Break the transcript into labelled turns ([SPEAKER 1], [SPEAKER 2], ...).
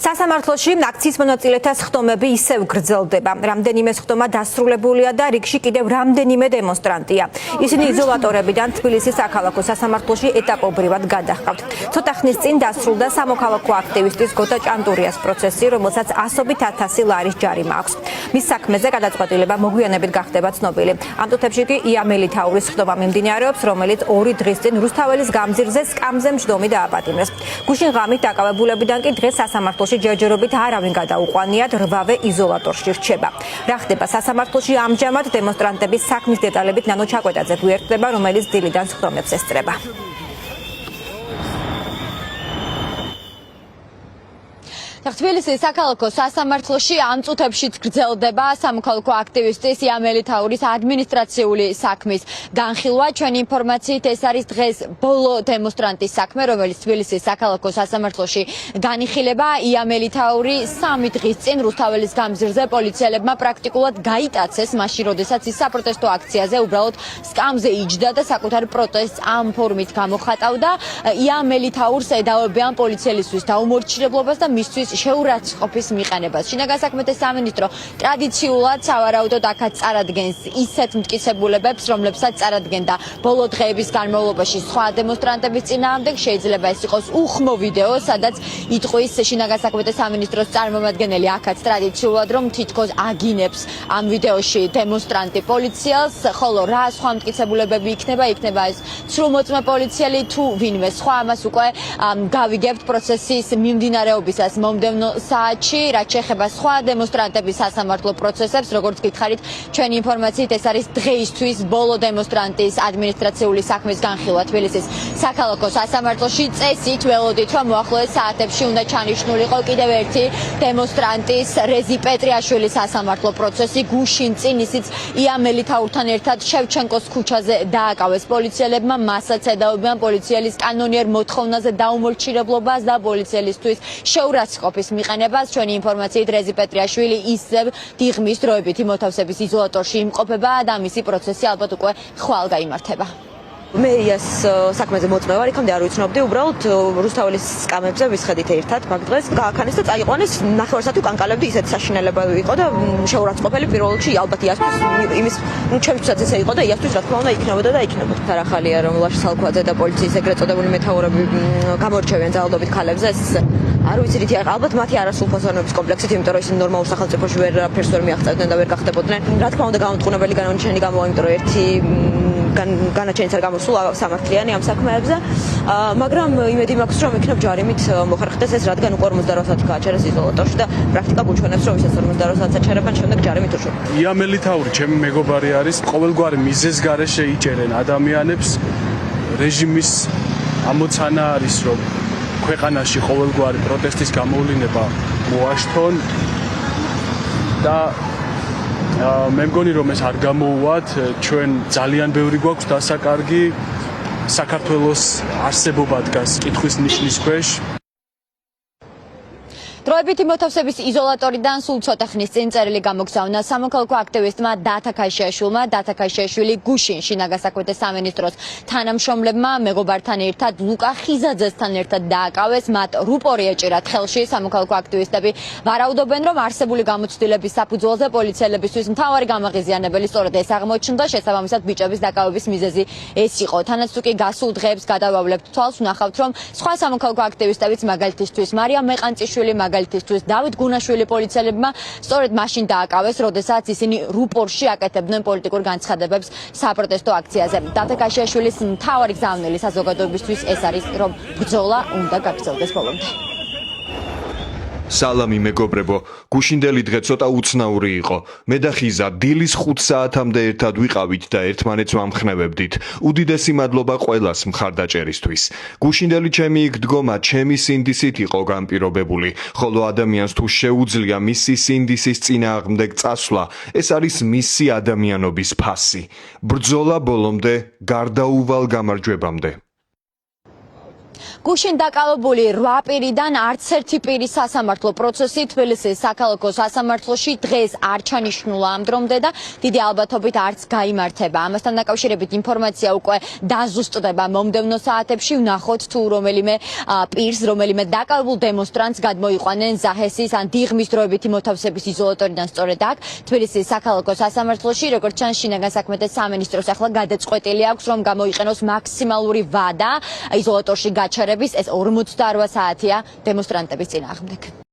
[SPEAKER 1] სასამართლოში აქციის მონაწილეთა სხდომები ისევ გრძელდება. რამდენიმე სხდომა დასრულებულია და რიგში კიდევ რამდენიმე დემონსტრანტია. ისინი იზოლატორებიდან თბილისის საქალაქო სასამართლოში ეტაპობრივად გადაჰყავთ. ცოტა ხნის წინ დასრულდა სამოქალაქო აქტივისტის გოთა ჭანტურიას პროცესი, რომელსაც 100,000 ლარის ჯარიმა აქვს. მის საქმეზე გადაწყვეტილება მოგვიანებით გახდება ცნობილი. ამ წუთებში კი იამელითაურის სხდომა მიმდინარეობს, რომელიც 2 დღის წინ რუსთაველის გამზირზე სკამზე მჯდომი დააპატიმრეს. გუშინ ღამით დაკავებულებიდან კი დღეს სასამართლოში ჯერჯერობით არავინ გადაუყვანიათ, 8-ვე იზოლატორში რჩება. რა ხდება სასამართლოში ამჟამად დემონსტრანტების საქმის დეტალებით ნანო ჩაკვეტაძე გვერდება, რომელიც დილიდან სხდომებს ესწრება.
[SPEAKER 2] თბილისის საქალაქო სასამართლოში ამ წუთებშიც გრძელდება სამოქალაქო აქტივისტის იამელითაურის ადმინისტრაციული საქმის განხილვა. ჩვენი ინფორმაციით ეს არის დღეს ბოლო დემონსტრანტის საქმე, რომელიც თბილისის საქალაქო სასამართლოში განიხილება. იამელითაური 3 დღის წინ რუსთაველის გამზირზე პოლიციელებმა პრაქტიკულად გაიტაცეს, მაშინ როდესაც ის საპროტესტო აქციაზე უბრალოდ სკამზე იჯდა და საკუთარ პროტესტს ამ ფორმით გამოხატავდა. იამელითაურს ედავებიან პოლიციელისთვის დაუმორჩილებლობას და მისთვის შეურაცხყოფის მიყენებას. შინაგან საქმეთა სამინისტრო ტრადიციულად სავარაუდოდ აქაც წარადგენს ისეთ მტკიცებულებებს, რომლებსაც წარადგენდა ბოლო დღეების განმავლობაში სხვა დემონსტრანტების წინააღმდეგ. შეიძლება ეს იყოს უხმო ვიდეო, სადაც იტყვის შინაგან საქმეთა სამინისტროს წარმომადგენელი აქაც ტრადიციულად, რომ თითქოს აგინებს ამ ვიდეოში დემონსტრანტი პოლიციელს, ხოლო რა სხვა მტკიცებულებები იქნება ეს სრულმოწმე პოლიციელი თუ ვინმე სხვა. ამას უკვე გავიგებთ პროცესის მიმდინარეობისას მომდევნო საათში. რაც შეეხება სხვა დემონსტრანტების სასამართლო პროცესებს, როგორც გითხარით, ჩვენი ინფორმაციით ეს არის დღეისთვის ბოლო დემონსტრანტის ადმინისტრაციული საქმის განხილვა თბილისის საქალაქო სასამართლოში. წესით ველოდით, რომ მოახლოეს საათებში უნდა ჩანიშნულიყო კიდევ ერთი დემონსტრანტის რეზი პეტრიაშვილის სასამართლო პროცესი. გუშინ წინ ისიც იამელითაურთან ერთად შევჩენკოს ქუჩაზე დააკავეს პოლიციელებმა. მასაც ედავებიან პოლიციელის კანონიერ მოთხოვნაზე დაუმორჩილებლობას და პოლიციელისთვის შეურაცხყოფის მიყენებას. ჩვენი ინფორმაციით რეზი პეტრიაშვილი ისევ დიღმის დროებითი მოთავსების იზოლატორში იმყოფება და მისი პროცესი ალბათ უკვე ხვალ გაიმართება.
[SPEAKER 3] მე ის საქმეზე მოწმე ვარ, იქამდე არ ვიცნობდი, უბრალოდ რუსთაველის სკამებზე ვისხედით ერთად, მაგ დღეს გააქანეს და წაიყვანეს. ნახევარსაათი უკანკალებდი, ისეთ საშინელება იყო და შეურაცხყოფელი პირველ რიგში ალბათ იასთვის იმის ჩემთვისაც ესე იყო და იასთვის რა თქმა უნდა იქნებოდა და იქნებოდა. ახალია რომ ლაშ სალქვაძე და პოლიციის ეგრეთ წოდებული მეთაურები გამორჩევიან ძალადობით ქალებზე, ეს არ ვიცი რითი ალბათ მათი არასრულფასოვნების კომპლექსით, იმიტომ რომ ისინი ნორმალურ სახელმწიფოში ვერაფერს ვერ მიაღწევდნენ და ვერ გახდებოდნენ. რა თქმა უნდა გამომტყუნებელი განაჩენი გამოვა, იმიტომ რომ ერთი განაჩენიც არ გამოსულა სამართლიანი ამ საქმეებზე, მაგრამ იმედი მაქვს, რომ იქნებ ჯარიმით მოხერხდეს ეს, რადგან უკვე 48 საათი გააჩერეს იზოლატორში და პრაქტიკა გუჩვენებს, რომ ისაც 48 საათს აჩერებენ, შემდეგ ჯარიმით უშვა.
[SPEAKER 4] იამელითაური ჩემი მეგობარი არის, ყოველგვარი მიზეზ გარეშე იჭერენ ადამიანებს. რეჟიმის ამოცანა არის, რომ ქვეყანაში ყოველგვარი პროტესტის გამოვლინება მოაშთონ და მე მგონი რომ ეს არ გამოუვათ. ჩვენ ძალიან ბევრი გვაქვს დასაკარგი, საქართველოს არსებობა დგას კითხვის ნიშნის ქვეშ.
[SPEAKER 2] დროებითი მოთავსების იზოლატორიდან სულ ცოტა ხნის წინ წერილი გამოგზავნა სამოქალაქო აქტივისტმა დათა ქაშიაშვილმა. დათა ქაშიაშვილი გუშინ შინაგან საქმეთა სამინისტროს თანამშრომლებმა მეგობართან ერთად ლუკა ხიზაძესთან ერთად დააკავეს. მათ რუპორი ეჭირათ ხელში. სამოქალაქო აქტივისტები ვარაუდობენ, რომ არსებული გამოცდილების საფუძველზე პოლიციელებისთვის მთავარი გამაღიზიანებელი სწორედ ეს აღმოჩნდა. შესაბამისად ბიჭების დაკავების მიზეზი ეს იყო. თანაც თუ კი გასულ დღეებს გადავავლებთ თვალს, ვნახავთ, რომ სხვა სამოქალაქო აქტივისტებიც, მაგალითისთვის მარიამ მეყანწიშვილი, მაგალითისთვის დავით გუნაშვილი პოლიციელებმა სწორედ მაშინ დააკავეს, როდესაც ისინი რუპორში აკეთებდნენ პოლიტიკურ განცხადებებს საპროტესტო აქციაზე. დათა ქაშიაშვილის მთავარი გზავნილი საზოგადოებისთვის ეს არის, რომ ბრძოლა უნდა გაგრძელდეს ბოლომდე.
[SPEAKER 5] სალამი მეგობრებო, გუშინდელი დღე ცოტა უცნაური იყო. მე და ხიზა დილის 5 საათამდე ერთად ვიყავით და ერთმანეთს ვამხნევებდით. უდიდესი მადლობა ყველას მხარდაჭერისთვის. გუშინდელი ჩემი იქ დგომა ჩემი სინდისით იყო განპირობებული, ხოლო ადამიანს თუ შეუძლია მისი სინდისის წინააღმდეგ წასვლა, ეს არის მისი ადამიანობის ფასი. ბრძოლა ბოლომდე, გარდაუვალ გამარჯვებამდე.
[SPEAKER 2] გუშინ დაკავებული 8 პირიდან არც ერთი პირის სასამართლო პროცესი თბილისის საქალაქო სასამართლოში დღეს არ ჩანიშნულა ამ დრომდე და დიდი ალბათობით არც გაიმართება. ამასთან დაკავშირებით ინფორმაცია უკვე დაზუსტდება მომდევნო საათებში. ვნახოთ თუ რომელიმე პირს, რომელიმე დაკავებულ დემონსტრანტს გადმოიყვანენ ზაჰესის ან დიღმის დროებითი მოთავსების იზოლატორიდან სწორედ აქ თბილისის საქალაქო სასამართლოში. როგორც ჩანს, შინაგან საქმეთა სამინისტროს ახლა გადაწყვეტილი აქვს, რომ გამოიყენოს მაქსიმალური ვადა იზოლატორში გაჩერების. ეს 48 საათია დემონსტრანტების წინააღმდეგ.